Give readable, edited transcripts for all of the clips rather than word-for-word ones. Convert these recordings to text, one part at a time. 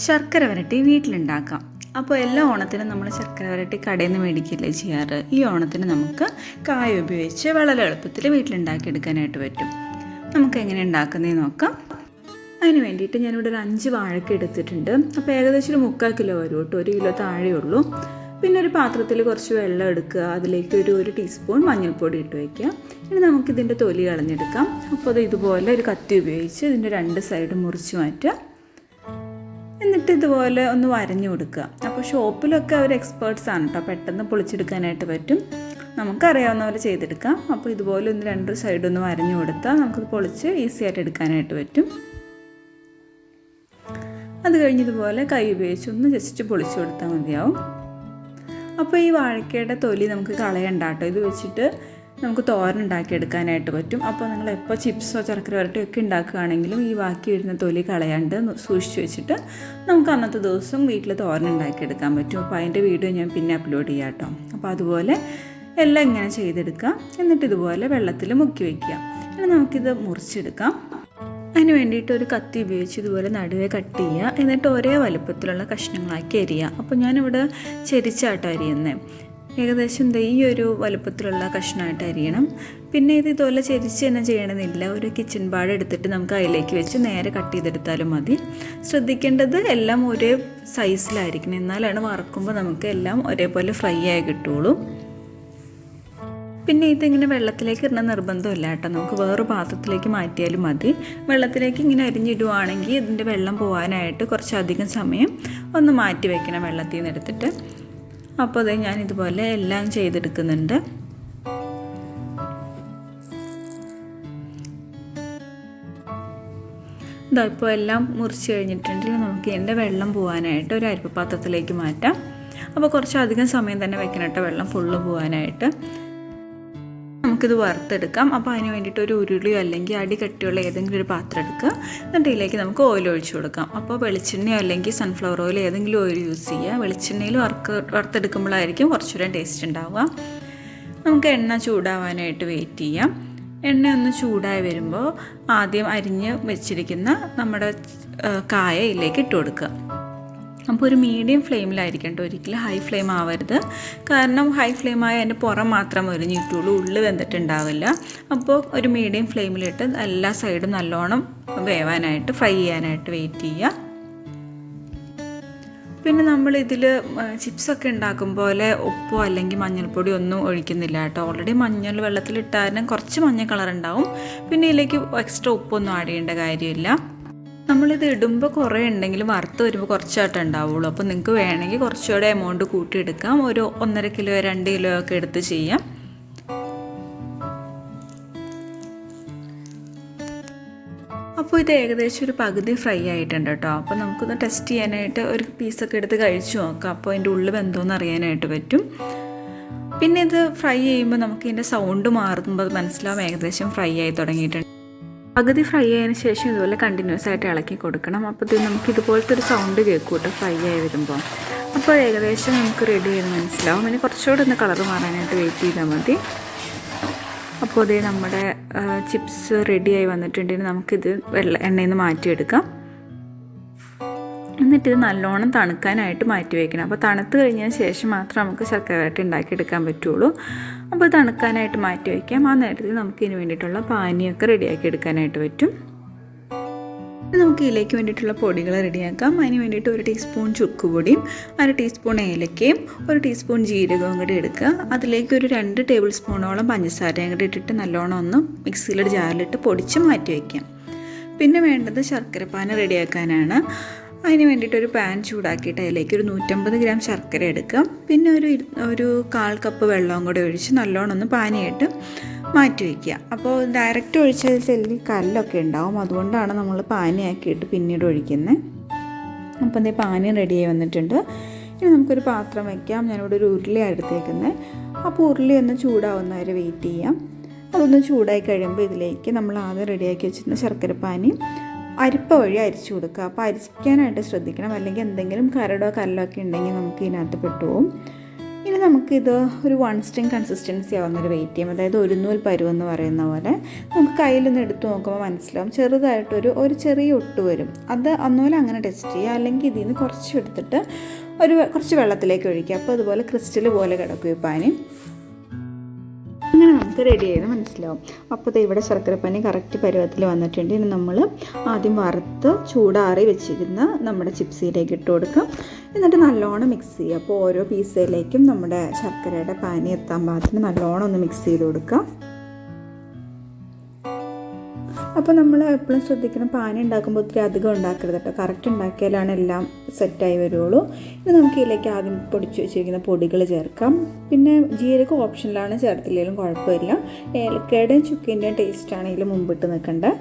ശർക്കര വരട്ടി വീട്ടിലുണ്ടാക്കാം. അപ്പോൾ എല്ലാ ഓണത്തിനും നമ്മൾ ശർക്കര വരട്ടി കടയിൽ നിന്ന് മേടിക്കില്ലേ ചെയ്യാറ്. ഈ ഓണത്തിന് നമുക്ക് കായ ഉപയോഗിച്ച് വളരെ എളുപ്പത്തിൽ വീട്ടിലുണ്ടാക്കിയെടുക്കാനായിട്ട് പറ്റും. നമുക്ക് എങ്ങനെ ഉണ്ടാക്കുന്നതെന്ന് നോക്കാം. അതിന് വേണ്ടിയിട്ട് ഞാനിവിടെ ഒരു 5 വാഴക്ക എടുത്തിട്ടുണ്ട്. അപ്പോൾ ഏകദേശം ഒരു 3/4 കിലോ വരും കേട്ടോ, 1 കിലോ താഴെ ഉള്ളൂ. പിന്നെ ഒരു പാത്രത്തിൽ കുറച്ച് വെള്ളം എടുക്കുക, അതിലേക്ക് ഒരു ടീസ്പൂൺ മഞ്ഞൾപ്പൊടി ഇട്ട് വയ്ക്കുക. ഇനി നമുക്കിതിൻ്റെ തൊലി കളഞ്ഞെടുക്കാം. അപ്പോൾ അത് ഇതുപോലെ ഒരു കത്തി ഉപയോഗിച്ച് ഇതിൻ്റെ 2 സൈഡും മുറിച്ച് മാറ്റുക. എന്നിട്ട് ഇതുപോലെ ഒന്ന് വരഞ്ഞു കൊടുക്കുക. അപ്പോൾ ഷോപ്പിലൊക്കെ അവർ എക്സ്പേർട്സ് ആണ് കേട്ടോ, പെട്ടെന്ന് പൊളിച്ചെടുക്കാനായിട്ട് പറ്റും. നമുക്കറിയാവുന്ന പോലെ ചെയ്തെടുക്കാം. അപ്പോൾ ഇതുപോലെ ഒന്ന് 2 സൈഡൊന്ന് വരഞ്ഞു കൊടുത്താൽ നമുക്കത് പൊളിച്ച് ഈസി ആയിട്ട് എടുക്കാനായിട്ട് പറ്റും. അത് കഴിഞ്ഞ് ഇതുപോലെ കൈ ഉപയോഗിച്ച് ഒന്ന് ജസ്റ്റ് പൊളിച്ചു കൊടുത്താൽ മതിയാവും. അപ്പോൾ ഈ വാഴക്കയുടെ തൊലി നമുക്ക് കളയണ്ട കേട്ടോ. ഇത് വെച്ചിട്ട് നമുക്ക് തോരൻ ഉണ്ടാക്കിയെടുക്കാനായിട്ട് പറ്റും. അപ്പോൾ നിങ്ങൾ എപ്പോൾ ചിപ്സോ ശർക്കര വരട്ടിയോ ഒക്കെ ഉണ്ടാക്കുകയാണെങ്കിലും ഈ ബാക്കി വരുന്ന തൊലി കളയാണ്ട് സൂക്ഷിച്ച് വെച്ചിട്ട് നമുക്ക് അന്നത്തെ ദിവസം വീട്ടിൽ തോരൻ ഉണ്ടാക്കിയെടുക്കാൻ പറ്റും. അപ്പോൾ അതിൻ്റെ വീഡിയോ ഞാൻ പിന്നെ അപ്ലോഡ് ചെയ്യാം കേട്ടോ. അപ്പോൾ അതുപോലെ എല്ലാം ഇങ്ങനെ ചെയ്തെടുക്കുക. എന്നിട്ട് ഇതുപോലെ വെള്ളത്തിൽ മുക്കി വയ്ക്കുക. ഇനി നമുക്കിത് മുറിച്ചെടുക്കാം. അതിന് വേണ്ടിയിട്ട് ഒരു കത്തി ഉപയോഗിച്ച് ഇതുപോലെ നടുവേ കട്ട് ചെയ്യുക. എന്നിട്ട് ഒരേ വലുപ്പത്തിലുള്ള കഷ്ണങ്ങളാക്കി അരിയുക. അപ്പോൾ ഞാനിവിടെ ചെരിച്ചാട്ടോ അരിയുന്നത്. ഏകദേശം ഈ ഒരു വലുപ്പത്തിലുള്ള കഷ്ണമായിട്ട് അരിയണം. പിന്നെ ഇത് ഇതുപോലെ ചെരിച്ച് തന്നെ ചെയ്യണമെന്നില്ല. ഒരു കിച്ചൺ ബാഡ് എടുത്തിട്ട് നമുക്ക് അതിലേക്ക് വെച്ച് നേരെ കട്ട് ചെയ്തെടുത്താലും മതി. ശ്രദ്ധിക്കേണ്ടത് എല്ലാം ഒരേ സൈസിലായിരിക്കണം, എന്നാലാണ് വറക്കുമ്പോൾ നമുക്ക് എല്ലാം ഒരേപോലെ ഫ്രൈ ആയി കിട്ടുള്ളൂ. പിന്നെ ഇതിങ്ങനെ വെള്ളത്തിലേക്ക് ഇടുന്ന നിർബന്ധമില്ല കേട്ടോ, നമുക്ക് വേറൊരു പാത്രത്തിലേക്ക് മാറ്റിയാലും മതി. വെള്ളത്തിലേക്ക് ഇങ്ങനെ അരിഞ്ഞിടുവാണെങ്കിൽ ഇതിൻ്റെ വെള്ളം പോകാനായിട്ട് കുറച്ചധികം സമയം ഒന്ന് മാറ്റി വയ്ക്കണം വെള്ളത്തിൽ നിന്ന് എടുത്തിട്ട്. അപ്പോൾ അത് ഞാൻ ഇതുപോലെ എല്ലാം ചെയ്തെടുക്കുന്നുണ്ട്. ഇതാ ഇപ്പോൾ എല്ലാം മുറിച്ച് കഴിഞ്ഞിട്ടുണ്ടെങ്കിൽ നമുക്ക് ഇതിൻ്റെ വെള്ളം പോകാനായിട്ട് ഒരു അരിപ്പ പാത്രത്തിലേക്ക് മാറ്റാം. അപ്പോൾ കുറച്ചധികം സമയം തന്നെ വെക്കണം കേട്ടോ, വെള്ളം ഫുള്ള് പോകാനായിട്ട്. നമുക്കിത് വറുത്തെടുക്കാം. അപ്പോൾ അതിന് വേണ്ടിയിട്ട് ഒരു ഉരുളിയോ അല്ലെങ്കിൽ അടി കട്ടിയുള്ള ഏതെങ്കിലും ഒരു പാത്രം എടുക്കുക. എന്നിട്ട് ഇതിലേക്ക് നമുക്ക് ഓയിൽ ഒഴിച്ചു കൊടുക്കാം. അപ്പോൾ വെളിച്ചെണ്ണയോ അല്ലെങ്കിൽ സൺഫ്ലവർ ഓയിൽ ഏതെങ്കിലും ഓയിൽ യൂസ് ചെയ്യുക. വെളിച്ചെണ്ണയിൽ വറുത്തെടുക്കുമ്പോഴായിരിക്കും കുറച്ചുകൂടെ ടേസ്റ്റ് ഉണ്ടാവുക. നമുക്ക് എണ്ണ ചൂടാവാനായിട്ട് വെയിറ്റ് ചെയ്യാം. എണ്ണ ഒന്ന് ചൂടായി വരുമ്പോൾ ആദ്യം അരിഞ്ഞ് വെച്ചിരിക്കുന്ന നമ്മുടെ കായ ഇതിലേക്ക് ഇട്ട് കൊടുക്കുക. അപ്പോൾ ഒരു മീഡിയം ഫ്ലെയിമിലായിരിക്കും കേട്ടോ, ഒരിക്കലും ഹൈ ഫ്ലെയിം ആവരുത്. കാരണം ഹൈ ഫ്ലെയിമായ അതിൻ്റെ പുറം മാത്രം മുരിഞ്ഞിട്ടുള്ളൂ, ഉള്ളിൽ വെന്തിട്ടുണ്ടാവില്ല. അപ്പോൾ ഒരു മീഡിയം ഫ്ലെയിമിലിട്ട് എല്ലാ സൈഡും നല്ലോണം വേവാനായിട്ട് ഫ്രൈ ചെയ്യാനായിട്ട് വെയിറ്റ് ചെയ്യുക. പിന്നെ നമ്മളിതിൽ ചിപ്സൊക്കെ ഉണ്ടാക്കും പോലെ ഉപ്പോ അല്ലെങ്കിൽ മഞ്ഞൾപ്പൊടി ഒന്നും ഒഴിക്കുന്നില്ല കേട്ടോ. ഓൾറെഡി മഞ്ഞൾ വെള്ളത്തിലിട്ടാലും കുറച്ച് മഞ്ഞ കളർ ഉണ്ടാവും. പിന്നെ ഇതിലേക്ക് എക്സ്ട്രാ ഉപ്പൊന്നും ആഡ് ചെയ്യേണ്ട കാര്യമില്ല. നമ്മളിത് ഇടുമ്പോൾ കുറേ ഉണ്ടെങ്കിലും വറുത്ത് വരുമ്പോൾ കുറച്ചായിട്ട് ഉണ്ടാവുള്ളൂ. അപ്പോൾ നിങ്ങൾക്ക് വേണമെങ്കിൽ കുറച്ചുകൂടെ എമൗണ്ട് കൂട്ടിയെടുക്കാം. ഒരു 1.5 കിലോ 2 കിലോ ഒക്കെ എടുത്ത് ചെയ്യാം. അപ്പോൾ ഇത് ഏകദേശം ഒരു പകുതി ഫ്രൈ ആയിട്ടുണ്ട് കേട്ടോ. അപ്പോൾ നമുക്കൊന്ന് ടെസ്റ്റ് ചെയ്യാനായിട്ട് ഒരു പീസൊക്കെ എടുത്ത് കഴിച്ചു നോക്കാം. അപ്പോൾ അതിൻ്റെ ഉള്ളിൽ വെന്തോന്ന് അറിയാനായിട്ട് പറ്റും. പിന്നെ ഇത് ഫ്രൈ ചെയ്യുമ്പോൾ നമുക്ക് ഇതിൻ്റെ സൗണ്ട് മാറുമ്പോൾ മനസ്സിലാവും ഏകദേശം ഫ്രൈ ആയി തുടങ്ങിയിട്ടുണ്ട്. പകുതി ഫ്രൈ ആയതിനു ശേഷം ഇതുപോലെ കണ്ടിന്യൂസ് ആയിട്ട് ഇളക്കി കൊടുക്കണം. അപ്പോൾ ഇത് നമുക്ക് ഇതുപോലത്തെ ഒരു സൗണ്ട് കേൾക്കും കേട്ടോ ഫ്രൈ ആയി വരുമ്പോൾ. അപ്പോൾ ഏകദേശം നമുക്ക് റെഡി ചെയ്ത് മനസ്സിലാവും. ഇനി കുറച്ചുകൂടെ ഒന്ന് കളർ മാറാനായിട്ട് വെയിറ്റ് ചെയ്താൽ മതി. അപ്പോൾ അതേ നമ്മുടെ ചിപ്സ് റെഡിയായി വന്നിട്ടുണ്ടെങ്കിൽ നമുക്കിത് എണ്ണയിൽ നിന്ന് മാറ്റിയെടുക്കാം. എന്നിട്ട് ഇത് നല്ലോണം തണുക്കാനായിട്ട് മാറ്റി വയ്ക്കണം. അപ്പോൾ തണുത്ത് കഴിഞ്ഞതിന് ശേഷം മാത്രം നമുക്ക് ശർക്കര വരട്ടി ഉണ്ടാക്കിയെടുക്കാൻ പറ്റുള്ളൂ. അപ്പോൾ തണുക്കാനായിട്ട് മാറ്റി വയ്ക്കാം. ആ നേരത്തിൽ നമുക്ക് ഇതിന് വേണ്ടിയിട്ടുള്ള പാനിയൊക്കെ റെഡിയാക്കി എടുക്കാനായിട്ട് പറ്റും. നമുക്ക് ഇതിലേക്ക് വേണ്ടിയിട്ടുള്ള പൊടികൾ റെഡിയാക്കാം. അതിന് വേണ്ടിയിട്ട് 1 ടീസ്പൂൺ ചുക്കുപൊടിയും 1/2 ടീസ്പൂൺ ഏലക്കയും 1 ടീസ്പൂൺ ജീരകവും കൂടി എടുക്കുക. അതിലേക്ക് ഒരു 2 ടേബിൾ സ്പൂണോളം പഞ്ചസാരയും കൂടി ഇട്ടിട്ട് നല്ലോണം ഒന്ന് മിക്സിയുടെ ജാറിലിട്ട് പൊടിച്ച് മാറ്റി വയ്ക്കാം. പിന്നെ വേണ്ടത് ശർക്കരപ്പാനി റെഡിയാക്കാനാണ്. അതിന് വേണ്ടിയിട്ട് ഒരു പാൻ ചൂടാക്കിയിട്ട് അതിലേക്ക് ഒരു 150 ഗ്രാം ശർക്കര എടുക്കുക. പിന്നെ ഒരു 1/4 കപ്പ് വെള്ളവും കൂടി ഒഴിച്ച് നല്ലോണം ഒന്ന് പാനിയായിട്ട് മാറ്റി വയ്ക്കുക. അപ്പോൾ ഡയറക്റ്റ് ഒഴിച്ചാൽ ചെല്ലി കല്ലൊക്കെ ഉണ്ടാവും, അതുകൊണ്ടാണ് നമ്മൾ പാനിയാക്കിയിട്ട് പിന്നീട് ഒഴിക്കുന്നത്. അപ്പോൾ അതേ പാനി റെഡിയായി വന്നിട്ടുണ്ട്. ഇനി നമുക്കൊരു പാത്രം വയ്ക്കാം. ഞാനിവിടെ ഒരു ഉരുളിയാണ് എടുത്തേക്കുന്നത്. അപ്പോൾ ഉരുളി ഒന്ന് ചൂടാവുന്ന വരെ വെയിറ്റ് ചെയ്യാം. അതൊന്ന് ചൂടായി കഴിയുമ്പോൾ ഇതിലേക്ക് നമ്മൾ ആദ്യം റെഡിയാക്കി വെച്ചിരുന്ന ശർക്കരപ്പാനി അരിപ്പ വഴി അരിച്ചു കൊടുക്കുക. അപ്പോൾ അരിക്കാനായിട്ട് ശ്രദ്ധിക്കണം, അല്ലെങ്കിൽ എന്തെങ്കിലും കരടോ കല്ലോ ഒക്കെ ഉണ്ടെങ്കിൽ നമുക്ക് ഇതിനകത്ത് പെട്ടുപോകും. ഇനി നമുക്കിത് ഒരു 1 സ്ട്രിങ് കൺസിസ്റ്റൻസി ആവുന്നൊരു വെയിറ്റ് ചെയ്യും. അതായത് ഒരു നൂൽ പരുവെന്ന് പറയുന്ന പോലെ നമുക്ക് കയ്യിലൊന്ന് എടുത്ത് നോക്കുമ്പോൾ മനസ്സിലാവും ചെറുതായിട്ടൊരു ചെറിയ ഒട്ട് വരും. അത് അന്നുപോലെ അങ്ങനെ ടെസ്റ്റ് ചെയ്യുക. അല്ലെങ്കിൽ ഇതിൽ നിന്ന് കുറച്ച് എടുത്തിട്ട് കുറച്ച് വെള്ളത്തിലേക്ക് ഒഴിക്കുക. അപ്പോൾ അതുപോലെ ക്രിസ്റ്റൽ പോലെ കിടക്കും ഈ പാനി. അങ്ങനെ നമുക്ക് റെഡി ചെയ്ത് മനസ്സിലാവും. അപ്പോൾ ഇവിടെ ശർക്കരപ്പാനി കറക്റ്റ് പരുവത്തിൽ വന്നിട്ടുണ്ട്. ഇനി നമ്മൾ ആദ്യം വറുത്ത് ചൂടാറി വെച്ചിരുന്ന നമ്മുടെ ചിപ്സിയിലേക്ക് ഇട്ട് കൊടുക്കാം. എന്നിട്ട് നല്ലോണം മിക്സ് ചെയ്യുക. അപ്പോൾ ഓരോ പീസയിലേക്കും നമ്മുടെ ശർക്കരയുടെ പാനി എത്താൻ പാകത്തിന് നല്ലോണം ഒന്ന് മിക്സ് ചെയ്ത് കൊടുക്കാം. അപ്പോൾ നമ്മൾ എപ്പോഴും ശ്രദ്ധിക്കണം, പാനി ഉണ്ടാക്കുമ്പോൾ ഒത്തിരി അധികം ഉണ്ടാക്കരുത് കേട്ടോ. കറക്റ്റ് ഉണ്ടാക്കിയാലാണ് എല്ലാം സെറ്റായി വരുള്ളൂ. ഇനി നമുക്ക് ഇതിലേക്ക് ആദ്യം പൊടിച്ച് വെച്ചിരിക്കുന്ന പൊടികൾ ചേർക്കാം. പിന്നെ ജീരകം ഓപ്ഷനിലാണ്, ചേർത്തില്ലെങ്കിലും കുഴപ്പമില്ല. ഏലക്കയുടെയും ചുക്കിൻ്റെയും ടേസ്റ്റാണ് ഇതിൽ മുമ്പിട്ട് നിൽക്കേണ്ടത്.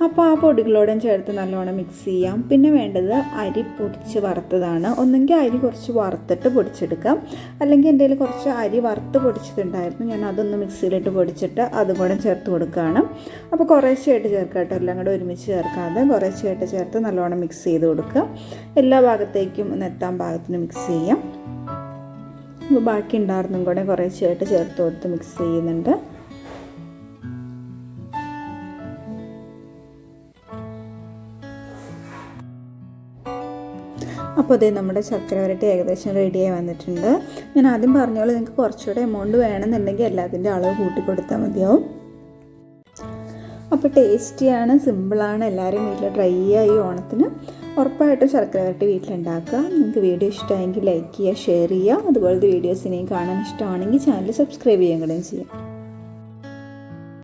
അപ്പോൾ ആ പൊടികളോടും ചേർത്ത് നല്ലോണം മിക്സ് ചെയ്യാം. പിന്നെ വേണ്ടത് അരി പൊടിച്ച് വറുത്തതാണ്. ഒന്നെങ്കിൽ അരി കുറച്ച് വറുത്തിട്ട് പൊടിച്ചെടുക്കാം, അല്ലെങ്കിൽ എൻ്റെ കയ്യിൽ കുറച്ച് അരി വറുത്ത് പൊടിച്ചിട്ടുണ്ടായിരുന്നു. ഞാൻ അതൊന്ന് മിക്സിയിലിട്ട് പൊടിച്ചിട്ട് അതും കൂടെ ചേർത്ത് കൊടുക്കുകയാണ്. അപ്പോൾ കുറേശ്ശെയായിട്ട് ചേർക്കാം കേട്ടോ, എല്ലാം കൂടെ ഒരുമിച്ച് ചേർക്കാതെ കുറേശ്ശെയായിട്ട് ചേർത്ത് നല്ലോണം മിക്സ് ചെയ്ത് കൊടുക്കുക. എല്ലാ ഭാഗത്തേക്കും എത്താൻ പാകത്തിന് മിക്സ് ചെയ്യാം. അപ്പോൾ ബാക്കി ഉണ്ടായിരുന്നും കൂടെ കുറേശ്ശെയായിട്ട് ചേർത്ത് കൊടുത്ത് മിക്സ് ചെയ്യുന്നുണ്ട്. അപ്പോൾ അതേ നമ്മുടെ ശർക്കര വരട്ടി ഏകദേശം റെഡിയായി വന്നിട്ടുണ്ട്. ഞാൻ ആദ്യം പറഞ്ഞ പോലെ നിങ്ങൾക്ക് കുറച്ചുകൂടെ എമൗണ്ട് വേണമെന്നുണ്ടെങ്കിൽ എല്ലാത്തിൻ്റെ അളവ് കൂട്ടി കൊടുത്താൽ മതിയാവും. അപ്പോൾ ടേസ്റ്റിയാണ്, സിമ്പിളാണ്. എല്ലാവരും വീട്ടിൽ ട്രൈ ചെയ്യുക ഈ ഓണത്തിന്. ഉറപ്പായിട്ടും ശർക്കര വരട്ടി വീട്ടിലുണ്ടാക്കുക. നിങ്ങൾക്ക് വീഡിയോ ഇഷ്ടമായെങ്കിൽ ലൈക്ക് ചെയ്യുക, ഷെയർ ചെയ്യുക. അതുപോലത്തെ വീഡിയോസ് ഇനിയും കാണാൻ ഇഷ്ടമാണെങ്കിൽ ചാനൽ സബ്സ്ക്രൈബ് ചെയ്യുകയും കൂടെയും ചെയ്യാം.